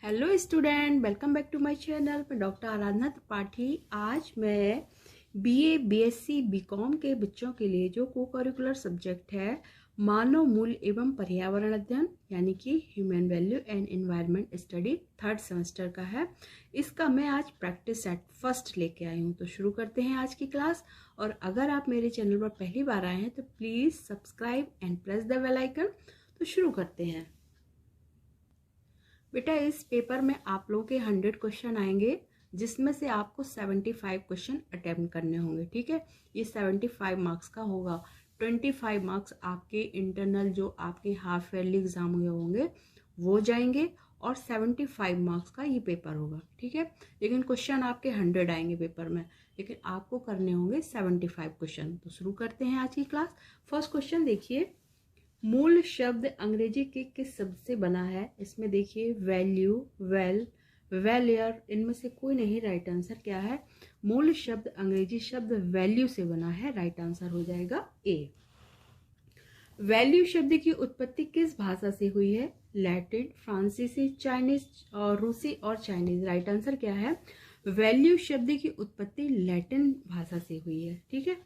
Hello student, welcome back to my channel. मैं doctor Aradhana Tripathi. आज मैं बीए, बीएससी, बीकॉम के बच्चों के लिए जो को करिकुलर सब्जेक्ट है मानव मूल्य एवं पर्यावरण अध्ययन यानी कि human value and environment study 3rd semester का है, इसका मैं आज प्रैक्टिस सेट फर्स्ट लेके आई हूँ। तो शुरू करते हैं आज की क्लास। और अगर आप मेरे चैनल पर पहली बार आए हैं तो please subscribe and press the bell icon. तो शुरू करते हैं। बेटा, इस पेपर में आप लोगों के 100 क्वेश्चन आएंगे, जिसमें से आपको 75 क्वेश्चन अटेम्प्ट करने होंगे। ठीक है, ये 75 मार्क्स का होगा। 25 मार्क्स आपके इंटरनल जो आपके हाफ ईयरली एग्जाम हुए होंगे वो जाएंगे, और 75 मार्क्स का ये पेपर होगा। ठीक है, लेकिन क्वेश्चन आपके 100 आएंगे पेपर में, लेकिन आपको करने होंगे 75 क्वेश्चन। तो शुरू करते हैं आज की क्लास। फर्स्ट क्वेश्चन देखिए, मूल शब्द अंग्रेजी के किस शब्द से बना है? इसमें देखिए वैल्यू, वेल, वेलियर, इनमें से कोई नहीं। राइट आंसर क्या है? मूल शब्द अंग्रेजी शब्द वैल्यू से बना है। राइट आंसर हो जाएगा ए। वैल्यू शब्द की उत्पत्ति किस भाषा से हुई है? लैटिन, फ्रांसीसी, चाइनीज और रूसी और चाइनीज। राइट आंसर क्या है? वैल्यू शब्द की उत्पत्ति लैटिन भाषा से हुई है। ठीक है,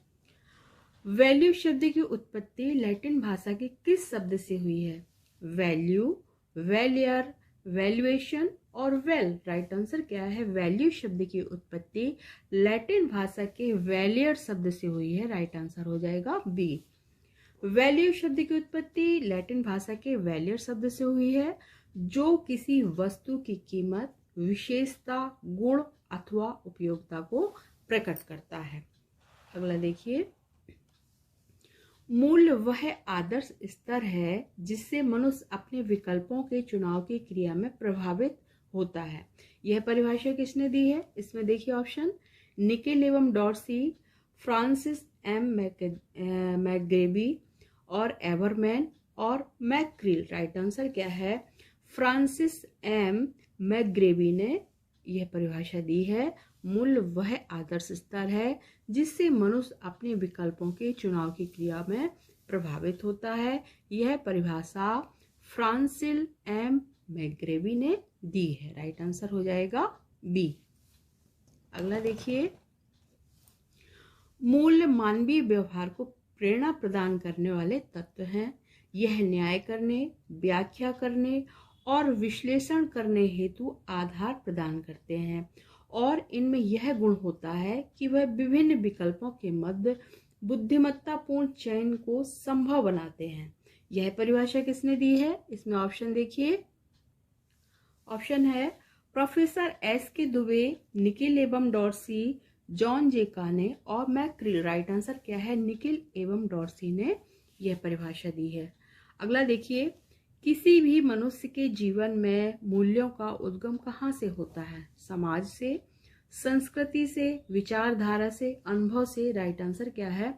वैल्यू शब्द की उत्पत्ति लैटिन भाषा के किस शब्द से हुई है? वैल्यू, वैलियर, वैल्यूएशन और वेल। राइट आंसर क्या है? वैल्यू शब्द की उत्पत्ति लैटिन भाषा के वैलियर शब्द से हुई है। राइट आंसर हो जाएगा बी। वैल्यू शब्द की उत्पत्ति लैटिन भाषा के वैलियर शब्द से हुई है, जो किसी वस्तु की कीमत, विशेषता, गुण अथवा उपयोगिता को प्रकट करता है। अगला देखिए, मूल्य वह आदर्श स्तर है जिससे मनुष्य अपने विकल्पों के चुनाव की क्रिया में प्रभावित होता है। यह परिभाषा किसने दी है? इसमें देखिए ऑप्शन, निकेल एवं डॉर्सी, फ्रांसिस एम मैकग्रेबी और एवरमैन और मैक्रील। राइट आंसर क्या है? फ्रांसिस एम मैकग्रेबी ने यह परिभाषा दी है। मूल्य वह आदर्श स्तर है जिससे मनुष्य अपने विकल्पों के चुनाव की क्रिया में प्रभावित होता है। यह परिभाषा फ्रांसिस एम मैकग्रेबी ने दी है। राइट आंसर हो जाएगा बी। अगला देखिए, मूल्य मानवीय व्यवहार को प्रेरणा प्रदान करने वाले तत्व हैं। यह न्याय करने, व्याख्या करने और विश्लेषण करने हेतु आधार प्रदान करते हैं, और इनमें यह गुण होता है कि वह विभिन्न विकल्पों के मध्य बुद्धिमत्तापूर्ण चयन को संभव बनाते हैं। यह परिभाषा किसने दी है? इसमें ऑप्शन देखिए, ऑप्शन है प्रोफेसर एस के दुबे, निकेल एवं डॉर्सी, जॉन जे काने और मैक्रील। राइट आंसर क्या है? निकेल एवं डॉर्सी ने यह परिभाषा दी है। अगला देखिए, किसी भी मनुष्य के जीवन में मूल्यों का उद्गम कहाँ से होता है? समाज से, संस्कृति से, विचारधारा से, अनुभव से। राइट आंसर क्या है?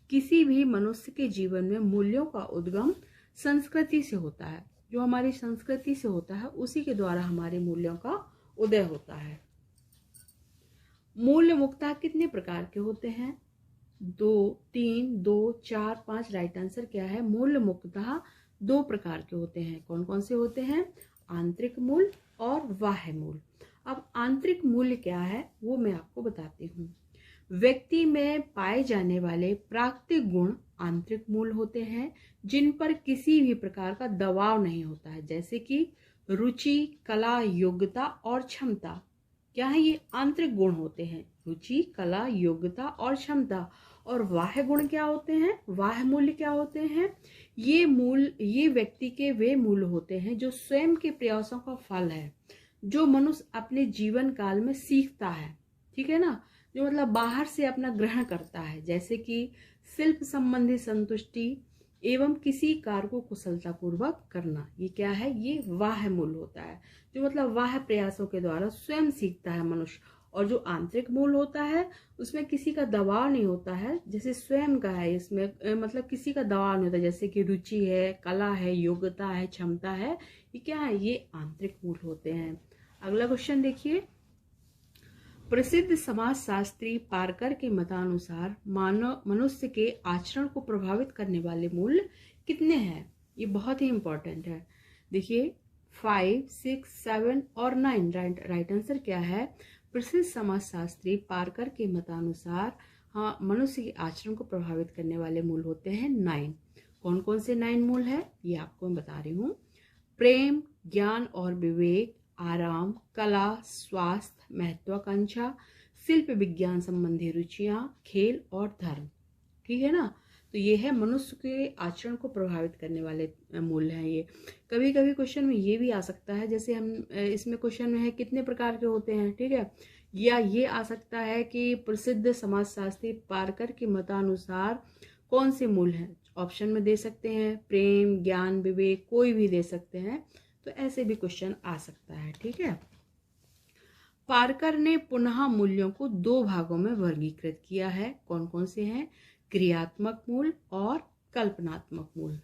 किसी भी मनुष्य के जीवन में मूल्यों का उद्गम संस्कृति से होता है। जो हमारी संस्कृति से होता है उसी के द्वारा हमारे मूल्यों का उदय होता है। मूल्य मुक्ता कितने प्रकार के होते हैं? 2, 3, 2, 4, 5। राइट आंसर क्या है? मूल्य मुक्ता 2 प्रकार के होते हैं। कौन कौन से होते हैं? आंतरिक मूल्य और बाह्य मूल्य। अब आंतरिक मूल्य क्या है वो मैं आपको बताती हूँ। व्यक्ति में पाए जाने वाले प्राकृतिक गुण आंतरिक मूल्य होते हैं, जिन पर किसी भी प्रकार का दबाव नहीं होता है, जैसे कि रुचि, कला, योग्यता और क्षमता। क्या है? ये आंतरिक गुण होते हैं, रुचि, कला, योग्यता और क्षमता। और बाह्य गुण क्या होते हैं? बाह्य मूल्य क्या होते हैं? ये व्यक्ति के वे मूल्य होते हैं जो स्वयं के प्रयासों का फल है, जो मनुष्य अपने जीवन काल में सीखता है। ठीक है ना, जो मतलब बाहर से अपना ग्रहण करता है, जैसे कि शिल्प संबंधी संतुष्टि एवं किसी कार्य को कुशलतापूर्वक करना। ये क्या है? ये बाह्य मूल्य होता है, जो मतलब बाह्य प्रयासों के द्वारा स्वयं सीखता है मनुष्य। और जो आंतरिक मूल्य होता है उसमें किसी का दबाव नहीं होता है, जैसे स्वयं का है, इसमें मतलब किसी का दबाव नहीं होता, जैसे कि रुचि है, कला है, योग्यता है, क्षमता है। ये क्या है? ये आंतरिक मूल्य होते हैं। अगला क्वेश्चन देखिए, प्रसिद्ध समाजशास्त्री पारकर के मतानुसार मनुष्य के आचरण को प्रभावित करने वाले मूल्य कितने हैं? ये बहुत ही इंपॉर्टेंट है। देखिए, 5, 6, 7 और 9। राइट आंसर क्या है? प्रसिद्ध समाजशास्त्री पारकर के मतानुसार हाँ, मनुष्य के आचरण को प्रभावित करने वाले मूल होते हैं 9। कौन कौन से 9 मूल है ये आपको मैं बता रही हूँ। प्रेम, ज्ञान और विवेक, आराम, कला, स्वास्थ्य, महत्वाकांक्षा, शिल्प विज्ञान संबंधी रुचियां, खेल और धर्म। ठीक है ना। तो ये है मनुष्य के आचरण को प्रभावित करने वाले मूल्य हैं ये। कभी कभी क्वेश्चन में ये भी आ सकता है, जैसे हम इसमें क्वेश्चन में है कितने प्रकार के होते हैं, ठीक है, या ये आ सकता है कि प्रसिद्ध समाजशास्त्री पारकर के मतानुसार कौन से मूल हैं। ऑप्शन में दे सकते हैं प्रेम, ज्ञान, विवेक, कोई भी दे सकते हैं। तो ऐसे भी क्वेश्चन आ सकता है। ठीक है। पारकर ने पुनः मूल्यों को 2 भागों में वर्गीकृत किया है। कौन कौन से हैं? क्रियात्मक मूल और कल्पनात्मक मूल।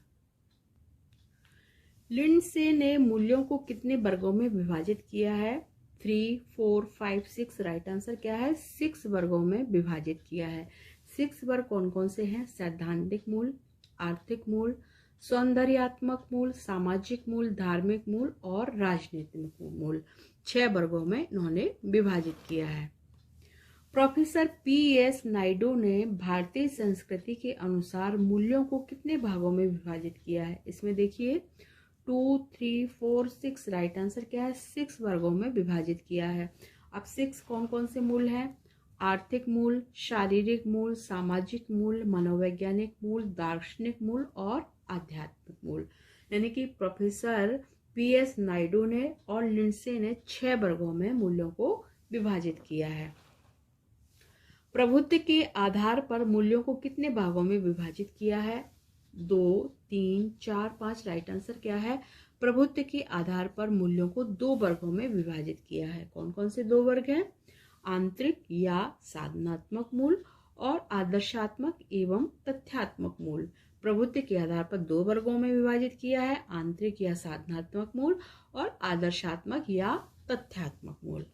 लिंडसे ने मूल्यों को कितने वर्गों में विभाजित किया है? 3, 4, 5, 6। राइट आंसर क्या है? 6 वर्गों में विभाजित किया है। 6 वर्ग कौन कौन से हैं? सैद्धांतिक मूल, आर्थिक मूल, सौंदर्यात्मक मूल, सामाजिक मूल, धार्मिक मूल और राजनीतिक मूल। 6 वर्गों में इन्होंने विभाजित किया है। प्रोफेसर PS नायडू ने भारतीय संस्कृति के अनुसार मूल्यों को कितने भागों में विभाजित किया है? इसमें देखिए 2, 3, 4, 6। राइट आंसर क्या है? 6 वर्गों में विभाजित किया है। अब 6 कौन कौन से मूल हैं? आर्थिक मूल, शारीरिक मूल, सामाजिक मूल, मनोवैज्ञानिक मूल, दार्शनिक मूल और आध्यात्मिक मूल। यानी कि प्रोफेसर PS नायडू ने और लिंडसे ने 6 वर्गों में मूल्यों को विभाजित किया है। प्रभुत्व के आधार पर मूल्यों को कितने भागों में विभाजित किया है? 2, 3, 4, 5। राइट आंसर क्या है? प्रभुत्व के आधार पर मूल्यों को 2 वर्गों में विभाजित किया है। कौन कौन से 2 वर्ग हैं? आंतरिक या साधनात्मक मूल और आदर्शात्मक एवं तथ्यात्मक मूल। प्रभुत्व के आधार पर 2 वर्गों में विभाजित किया है, आंतरिक या साधनात्मक मूल और आदर्शात्मक या तथ्यात्मक मूल।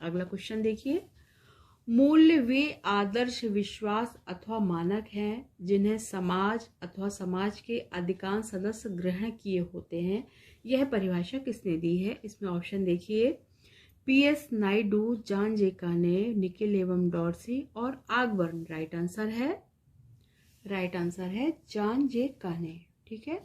अगला क्वेश्चन देखिए। मूल्य वे आदर्श, विश्वास अथवा मानक हैं जिन्हें समाज अथवा समाज के अधिकांश सदस्य ग्रहण किए होते हैं। यह परिभाषा किसने दी है? इसमें ऑप्शन देखिए PS नायडू, जॉन जे काने, निकिल एवं डॉर्सी और ऑगबर्न। राइट आंसर है जॉन जे काने। ठीक है।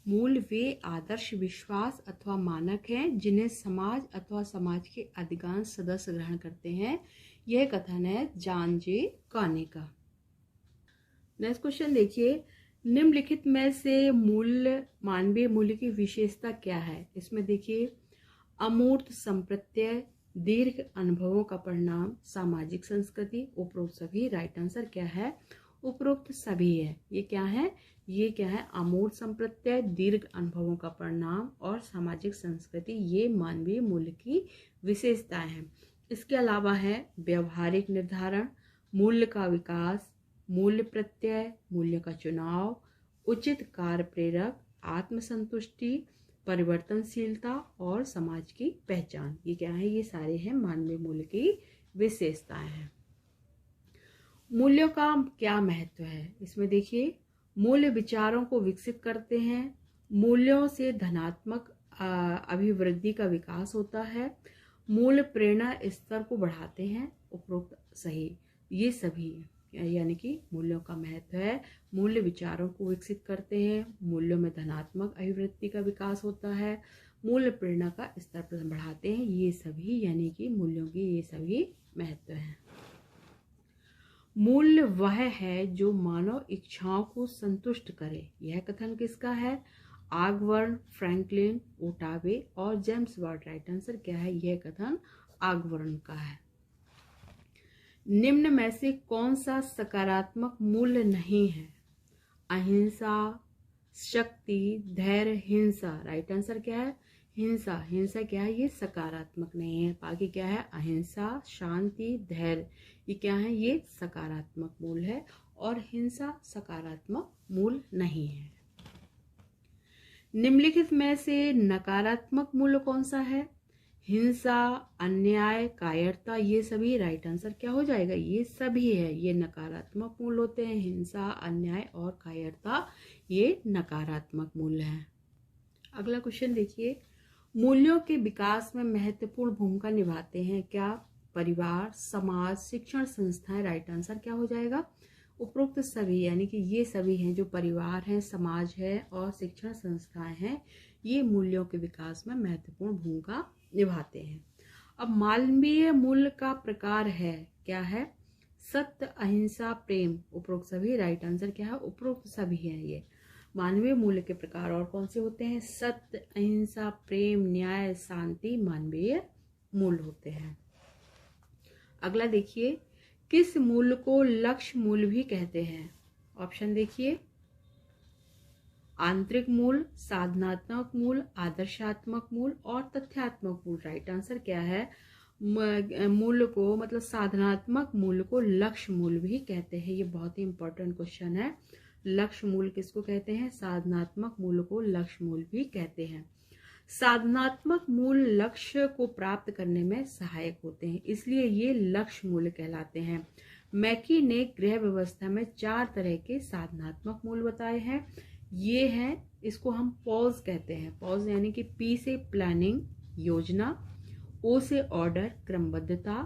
मूल वे आदर्श, विश्वास अथवा मानक हैं जिन्हें समाज अथवा समाज के अधिकांश सदस्य ग्रहण करते हैं। यह कथन है जॉन जे काने का। नेक्स्ट क्वेश्चन देखिए। निम्नलिखित में से मूल्य, मानवीय मूल्य की विशेषता क्या है? इसमें देखिए अमूर्त संप्रत्यय, दीर्घ अनुभवों का परिणाम, सामाजिक संस्कृति, उपरोक्त सभी। राइट आंसर क्या है? उपरोक्त सभी है। ये क्या है? अमूर्त संप्रत्यय, दीर्घ अनुभवों का परिणाम और सामाजिक संस्कृति। ये मानवीय मूल्य की विशेषताएं हैं। इसके अलावा है व्यवहारिक निर्धारण, मूल्य का विकास, मूल्य प्रत्यय, मूल्य का चुनाव, उचित कार्य प्रेरक, आत्मसंतुष्टि, परिवर्तनशीलता और समाज की पहचान। ये क्या है? ये सारे हैं मानवीय मूल्य की विशेषताएं हैं। मूल्यों का क्या महत्व है? इसमें देखिए मूल्य विचारों को विकसित करते हैं, मूल्यों से धनात्मक अभिवृद्धि का विकास होता है, मूल्य प्रेरणा स्तर को बढ़ाते हैं। उपरोक्त सही। ये सभी यानी कि मूल्यों का महत्व है। मूल्य विचारों को विकसित करते हैं, मूल्यों में धनात्मक अभिवृद्धि का विकास होता है, मूल्य प्रेरणा का स्तर बढ़ाते हैं। ये सभी यानी कि मूल्यों की ये सभी महत्व हैं। मूल्य वह है जो मानव इच्छाओं को संतुष्ट करे। यह कथन किसका है? ऑगबर्न, फ्रैंकलिन, ओटावे और जेम्स वाट। राइट आंसर क्या है? यह कथन ऑगबर्न का है। निम्न में से कौन सा सकारात्मक मूल्य नहीं है? अहिंसा, शक्ति, धैर्य, हिंसा। राइट आंसर क्या है? हिंसा क्या है? ये सकारात्मक नहीं है। बाकी क्या है? अहिंसा, शांति, धैर्य। ये क्या है? ये सकारात्मक मूल है और हिंसा सकारात्मक मूल नहीं है। निम्नलिखित में से नकारात्मक मूल्य कौन सा है? हिंसा, अन्याय, कायरता। ये सभी राइट आंसर क्या हो जाएगा? ये सभी है। ये नकारात्मक मूल्य होते हैं। हिंसा, अन्याय और कायरता ये नकारात्मक मूल्य हैं। अगला क्वेश्चन देखिए। मूल्यों के विकास में महत्वपूर्ण भूमिका निभाते हैं क्या? परिवार, समाज, शिक्षण संस्थाएं। राइट आंसर क्या हो जाएगा? उपरोक्त सभी, यानी कि ये सभी हैं जो परिवार है, समाज है और शिक्षण संस्थाएं हैं, ये मूल्यों के विकास में महत्वपूर्ण भूमिका निभाते हैं। अब मानवीय मूल्य का प्रकार है क्या है? सत्य, अहिंसा, प्रेम। उपरोक्त सभी। राइट आंसर क्या है? उपरोक्त सभी है ये मानवीय मूल्य के प्रकार। और कौन से होते हैं? सत्य, अहिंसा, प्रेम, न्याय, शांति मानवीय मूल्य होते हैं। अगला देखिए, किस मूल्य को लक्ष्य मूल्य भी कहते हैं? ऑप्शन देखिए, आंतरिक मूल्य, साधनात्मक मूल्य, आदर्शात्मक मूल्य और तथ्यात्मक मूल्य। राइट आंसर क्या है? मूल्य को मतलब साधनात्मक मूल्य को लक्ष्य मूल्य भी कहते हैं। ये बहुत ही इंपॉर्टेंट क्वेश्चन है। लक्ष्य मूल्य किसको कहते हैं? साधनात्मक मूल्य को लक्ष्य मूल्य भी कहते हैं। साधनात्मक मूल्य लक्ष्य को प्राप्त करने में सहायक होते हैं, इसलिए ये लक्ष्य मूल्य कहलाते हैं। मैकी ने गृह व्यवस्था में 4 तरह के साधनात्मक मूल्य बताए हैं। ये हैं, इसको हम पॉज कहते हैं। पॉज यानी कि पी से प्लानिंग योजना, ओ से ऑर्डर क्रमबद्धता,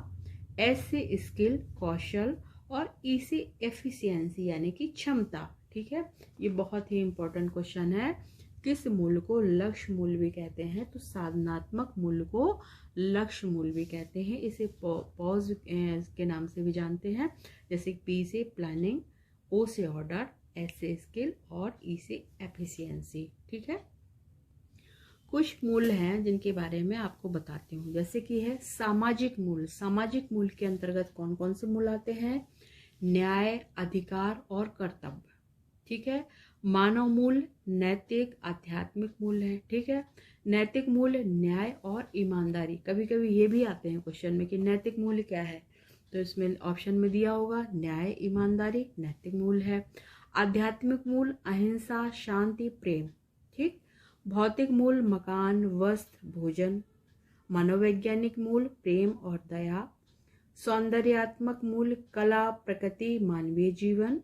एस से स्किल कौशल और ई से एफिशिएंसी यानी कि क्षमता। ठीक है, ये बहुत ही इंपॉर्टेंट क्वेश्चन है। किस मूल्य को लक्ष्य मूल्य भी कहते हैं? तो साधनात्मक मूल्य को लक्ष्य मूल्य भी कहते हैं। इसे पॉज के नाम से भी जानते हैं, जैसे पी से प्लानिंग, ओ से ऑर्डर, एस से स्किल और ई से एफिशिएंसी। ठीक है, कुछ मूल्य हैं जिनके बारे में आपको बताती हूँ, जैसे कि है सामाजिक मूल्य। सामाजिक मूल्य के अंतर्गत कौन कौन से मूल्य आते हैं? न्याय, अधिकार और कर्तव्य। ठीक है, मानव मूल्य, नैतिक, आध्यात्मिक मूल्य है। ठीक है, नैतिक मूल्य न्याय और ईमानदारी। कभी कभी ये भी आते हैं क्वेश्चन में कि नैतिक मूल्य क्या है, तो इसमें ऑप्शन में दिया होगा न्याय, ईमानदारी नैतिक मूल्य है। आध्यात्मिक मूल्य अहिंसा, शांति, प्रेम। ठीक, भौतिक मूल्य मकान, वस्त्र, भोजन। मनोवैज्ञानिक मूल्य प्रेम और दया। सौंदर्यात्मक मूल्य कला, प्रकृति, मानवीय जीवन।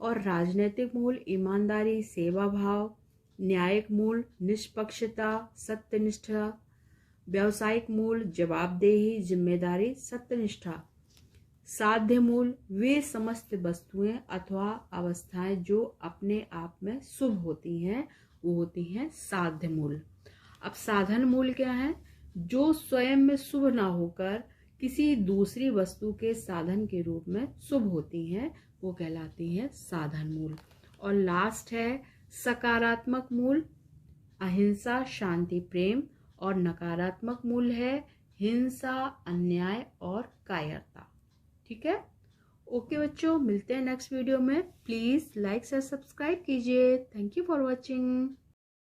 और राजनीतिक मूल्य ईमानदारी, सेवा भाव। न्यायिक मूल्य निष्पक्षता, सत्यनिष्ठा। व्यावसायिक मूल्य जवाबदेही, जिम्मेदारी, सत्यनिष्ठा। साध्य मूल्य वे समस्त वस्तुएं अथवा अवस्थाएं जो अपने आप में शुभ होती हैं, वो होती हैं साध्य मूल्य। अब साधन मूल्य क्या है? जो स्वयं में शुभ ना होकर किसी दूसरी वस्तु के साधन के रूप में शुभ होती हैं, वो कहलाती है साधन मूल्य। और लास्ट है सकारात्मक मूल्य, अहिंसा, शांति, प्रेम। और नकारात्मक मूल्य है हिंसा, अन्याय और कायरता। ठीक है, ओके बच्चों, मिलते हैं नेक्स्ट वीडियो में। प्लीज लाइक से सब्सक्राइब कीजिए। Thank you for watching.